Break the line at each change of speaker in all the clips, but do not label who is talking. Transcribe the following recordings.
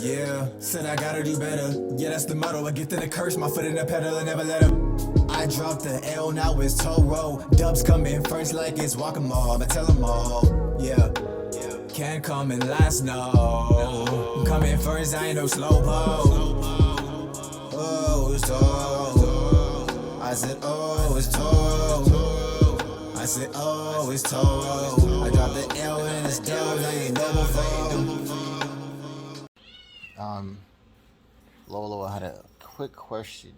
Yeah, said I gotta do better. Yeah, that's the motto. A gift and a curse. My foot in the pedal and never let up. I dropped the L, now it's Toro. Dubs come in first like it's Whack-A-Mole. I'ma tell them all. Yeah. Can't come in last, no. Come in first, I ain't no slowpoke. Oh, it's Toro. I said, oh, it's Toro. I said, oh, it's Toro. I dropped the L and it's dubs. I ain't no before.
Lolo, I had a quick question.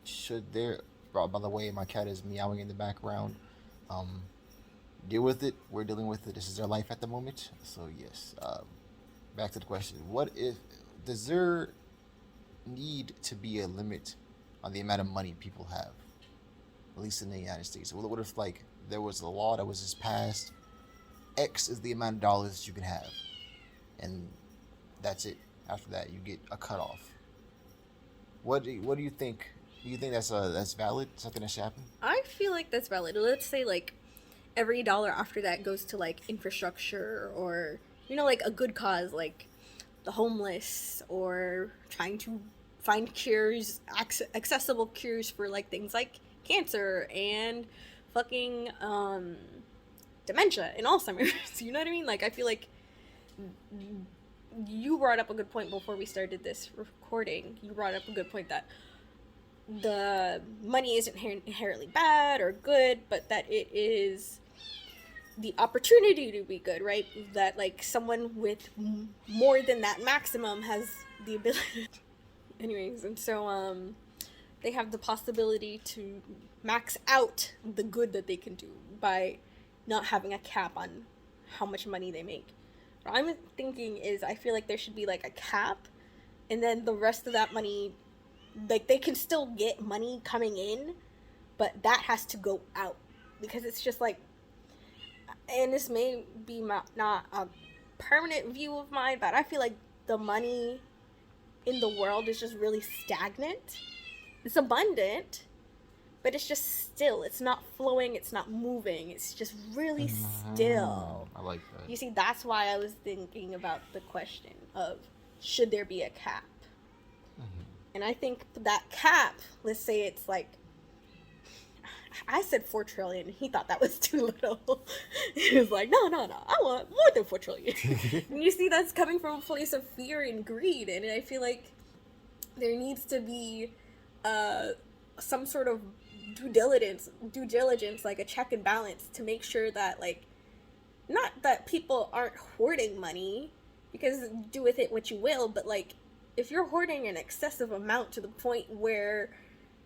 Should there, by the way, my cat is meowing in the background. Um, Deal with it. We're dealing with it. This is their life at the moment. So yes. Back to the question. What if does there need to be a limit on the amount of money people have, at least in the United States? What if like there was a law that was just passed? X is the amount of dollars you can have, and that's it. After that, you get a cutoff. What do you think? Do you think that's valid? Something that should happen?
I feel like that's valid. Let's say like every dollar after that goes to like infrastructure or like a good cause like the homeless or trying to find cures, accessible cures for like things like cancer and fucking dementia and Alzheimer's. You know what I mean? Like I feel like you brought up a good point before we started this recording. You brought up a good point that the money isn't inherently bad or good, but that it is the opportunity to be good, right? That like someone with more than that maximum has the ability. Anyways, and so they have the possibility to max out the good that they can do by not having a cap on how much money they make. What I'm thinking is I feel like there should be like a cap, and then the rest of that money, like they can still get money coming in, but that has to go out because it's just like, and this may be not a permanent view of mine, but I feel like the money in the world is just really stagnant. It's abundant, but it's just still. It's not flowing. It's not moving. It's just really still.
I like that.
You see, that's why I was thinking about the question of should there be a cap? And I think that cap, let's say it's like, I said 4 trillion. He thought that was too little. He was like, no, I want more than 4 trillion. And you see, that's coming from a place of fear and greed. And I feel like there needs to be some sort of due diligence, like a check and balance to make sure that, like, not that people aren't hoarding money, because do with it what you will, but like, if you're hoarding an excessive amount to the point where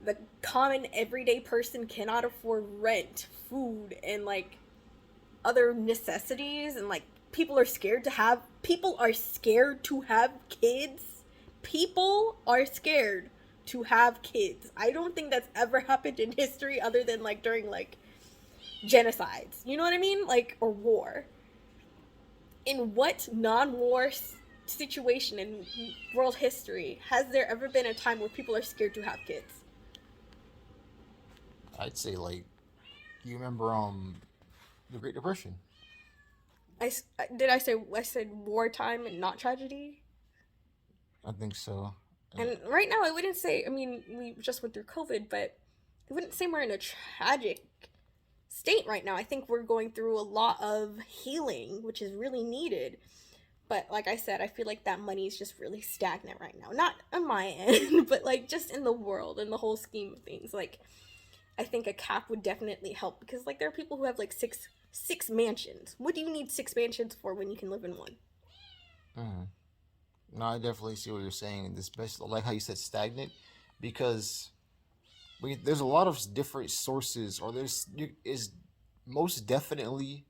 the common everyday person cannot afford rent, food, and like other necessities, and like people are scared to have kids. People are scared to have kids. I don't think that's ever happened in history other than like during like genocides. You know what I mean? Like, or war. In what non-war situation in world history has there ever been a time where people are scared to have kids?
I'd say like, you remember the Great Depression?
I said wartime and not tragedy?
I think so.
And right now I wouldn't say, I mean, we just went through COVID, but I wouldn't say we're in a tragic state right now. I think we're going through a lot of healing, which is really needed. But like I said, I feel like that money is just really stagnant right now. Not on my end, but like just in the world, in the whole scheme of things. Like, I think a cap would definitely help, because like there are people who have like six mansions. What do you need 6 mansions for when you can live in one?
No, I definitely see what you're saying. Especially like how you said stagnant, because there's a lot of different sources, or is most definitely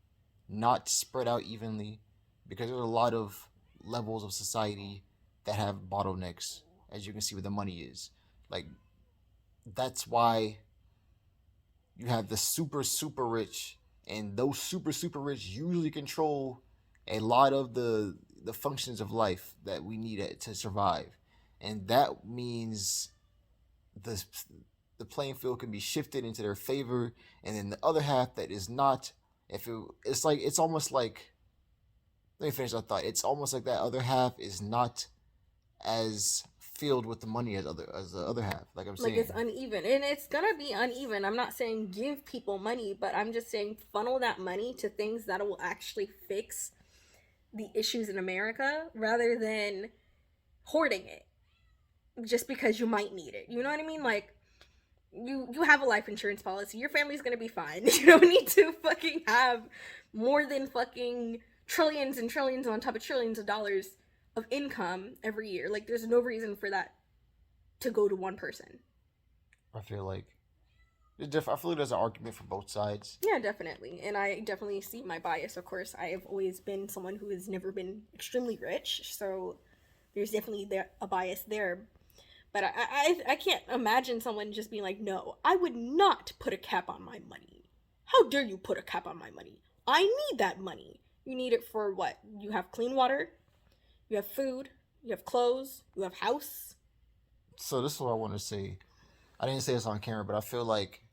not spread out evenly, because there's a lot of levels of society that have bottlenecks, as you can see where the money is. Like, that's why you have the super rich, and those super rich usually control a lot of the functions of life that we need to survive. And that means the playing field can be shifted into their favor, and then the other half that is not, it's almost like, let me finish that thought. It's almost like that other half is not as filled with the money as the other half. Like I'm
Like,
saying,
it's uneven, and it's gonna be uneven. I'm not saying give people money, but I'm just saying funnel that money to things that will actually fix the issues in America rather than hoarding it just because you might need it. You know what I mean? Like, you have a life insurance policy. Your family's gonna be fine. You don't need to fucking have more than fucking trillions and trillions on top of trillions of dollars of income every year. Like, there's no reason for that to go to one person.
I feel like I feel like there's an argument for both sides.
Yeah, definitely. And I definitely see my bias. Of course, I have always been someone who has never been extremely rich, so there's definitely a bias there. But I can't imagine someone just being like, no, I would not put a cap on my money. How dare you put a cap on my money? I need that money. You need it for what? You have clean water, you have food, you have clothes, you have house.
So this is what I want to say. I didn't say this on camera, but I feel like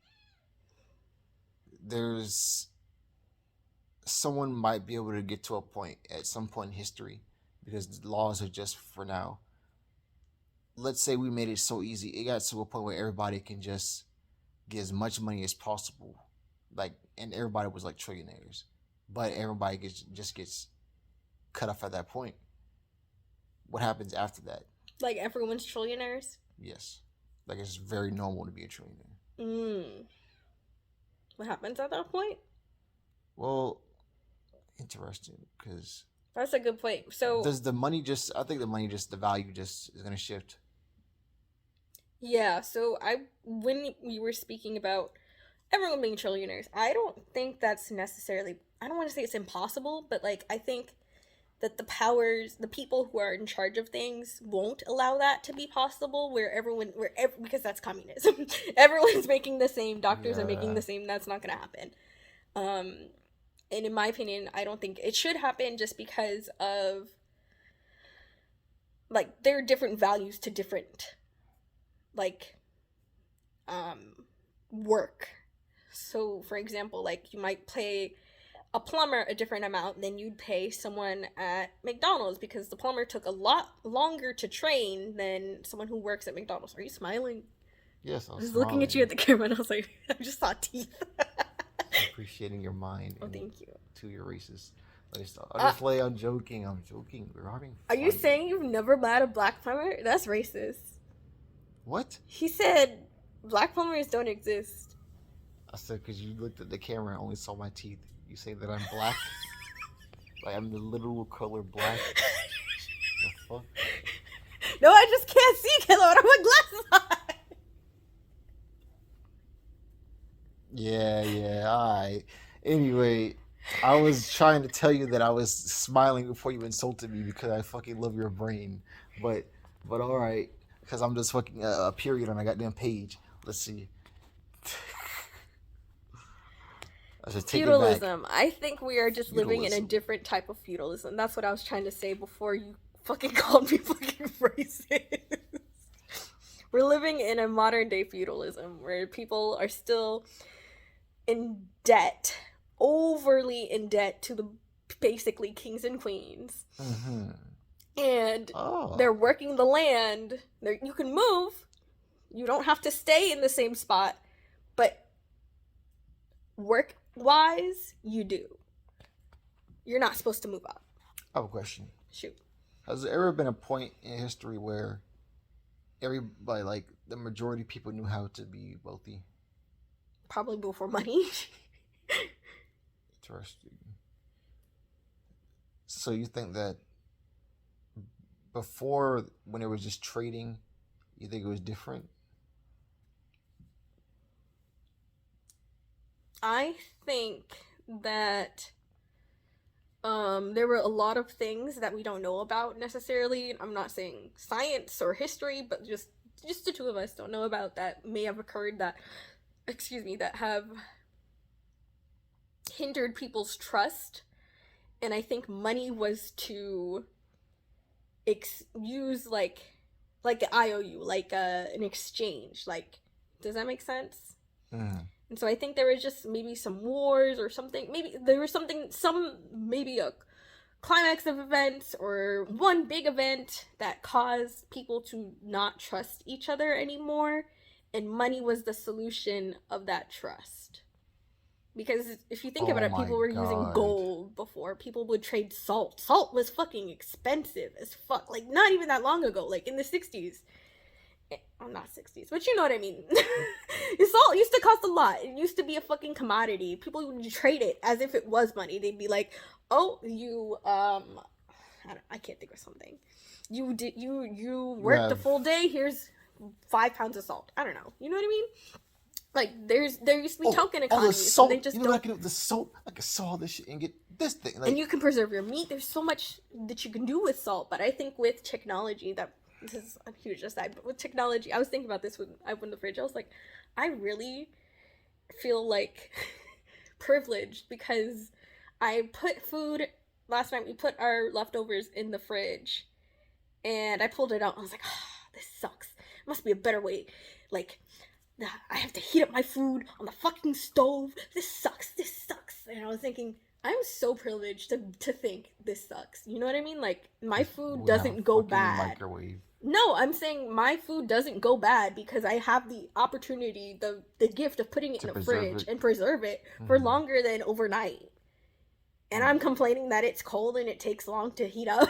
there's someone might be able to get to a point at some point in history because the laws are just for now. Let's say we made it so easy, it got to a point where everybody can just get as much money as possible, like, and everybody was like trillionaires, but everybody just gets cut off at that point. What happens after that?
Like, everyone's trillionaires?
Yes, like it's very normal to be a trillionaire.
What happens at that point?
Well, interesting, because
That's a good point. So
does the money just? I think the value just is gonna shift.
yeah, so when we were speaking about everyone being trillionaires, I don't think that's necessarily, I don't want to say it's impossible, but like, I think that the people who are in charge of things won't allow that to be possible, because that's communism. Everyone's making the same, doctors are making the same, that's not gonna happen. And in my opinion, I don't think it should happen just because of, like, there are different values to different, like, work. So, for example, like, you might pay a plumber a different amount than you'd pay someone at McDonald's because the plumber took a lot longer to train than someone who works at McDonald's. Are you smiling?
Yes,
I was looking at you at the camera and I was like, I just saw teeth.
Appreciating your mind.
Oh, thank you.
To your racist. I'm joking. We're having fun.
Are you saying you've never met a black plumber? That's racist.
What?
He said black plumbers don't exist.
I said because you looked at the camera and only saw my teeth. You say that I'm black? Like I'm the literal color black? The fuck?
No, I just can't see because I don't have my glasses on.
Yeah, alright. Anyway, I was trying to tell you that I was smiling before you insulted me because I fucking love your brain. But alright. Because I'm just fucking a period on a goddamn page. Let's see. I should take
Feudalism.
it back.
I think we are just living in a
Feudalism.
different type of feudalism. That's what I was trying to say before you fucking called me fucking racist. We're living in a modern day feudalism where people are still in debt, overly in debt to the basically kings and queens.
Mm-hmm.
And they're working the land. You can move. You don't have to stay in the same spot. But work-wise, you do. You're not supposed to move up.
I have a question.
Shoot.
Has there ever been a point in history where everybody, like the majority of people, knew how to be wealthy?
Probably before money.
Interesting. So you think that before, when it was just trading, you think it was different?
I think that there were a lot of things that we don't know about necessarily. I'm not saying science or history, but just the two of us don't know about that may have occurred that have hindered people's trust. And I think money was to use like the IOU, like an exchange. Like, does that make sense?
Mm.
And so I think there was just maybe some wars or something. Maybe there was maybe a climax of events or one big event that caused people to not trust each other anymore, and money was the solution of that trust. Because if you think about
Oh
it,
my
people were using
god.
gold before. People would trade salt. Salt was fucking expensive as fuck. Like, not even that long ago, like in the 60s. I'm not 60s, but you know what I mean. Salt used to cost a lot. It used to be a fucking commodity. People would trade it as if it was money. They'd be like, "Oh, you I can't think of something. You
You
worked a
have
full day. Here's 5 pounds of salt. I don't know. You know what I mean? Like there used to be token
the
economies, so they
salt.
just
You know what I
don't.
can do? The salt. I can salt this shit and get this thing.
And
Like,
you can preserve your meat. There's so much that you can do with salt. But I think with technology, that this is a huge aside. But with technology, I was thinking about this when I opened the fridge. I was like, I really feel like privileged because I put food last night. We put our leftovers in the fridge, and I pulled it out. I was like, oh, this sucks. Must be a better way. Like, I have to heat up my food on the fucking stove. This sucks. This sucks. And I was thinking, I'm so privileged to think this sucks. You know what I mean? Like, my food
we have a
doesn't go
fucking
bad.
microwave.
No, I'm saying my food doesn't go bad because I have the opportunity, the gift of putting it
To
in a
preserve
fridge
it.
and preserve it for
Mhm.
longer than overnight. And I'm complaining that it's cold and it takes long to heat up.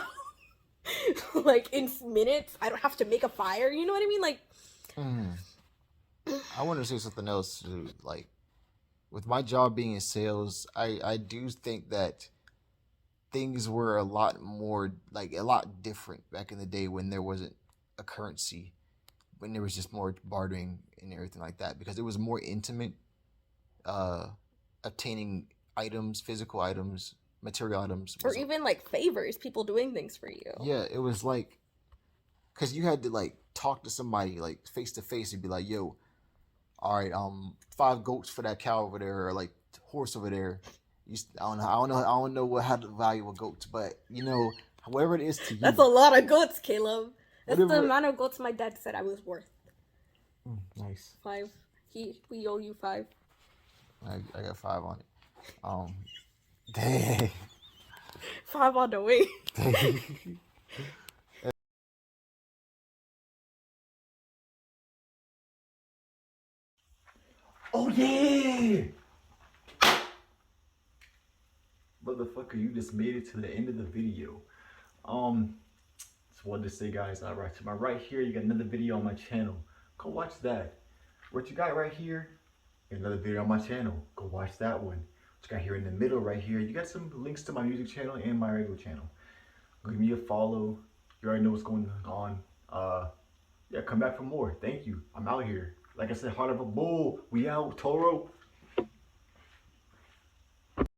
Like, in minutes, I don't have to make a fire. You know what I mean? Like,
Mhm. I want to say something else. Like, with my job being in sales, I do think that things were a lot more, like, a lot different back in the day when there wasn't a currency, when there was just more bartering and everything like that, because it was more intimate, uh obtaining items, physical items, material items
or
was,
even like favors, people doing things for you.
yeah, it was like, because you had to like talk to somebody like face to face and be like, yo, all right, 5 goats for that cow over there, or like horse over there. I don't know what how to value a goat, but you know, whatever it is to you,
That's a lot of goats, Caleb. That's the
whatever.
amount of goats my dad said I was worth.
Nice.
5. We owe you 5.
I got 5 on it. Dang.
5 on the way.
Oh yeah! Motherfucker, you just made it to the end of the video. Just wanted to say, guys, all right, to my right here, you got another video on my channel. Go watch that. What you got right here, another video on my channel. Go watch that one. What you got here in the middle right here, you got some links to my music channel and my regular channel. Give me a follow. You already know what's going on. Yeah, come back for more. Thank you. I'm out here. Like I said, heart of a bull. We out, Toro.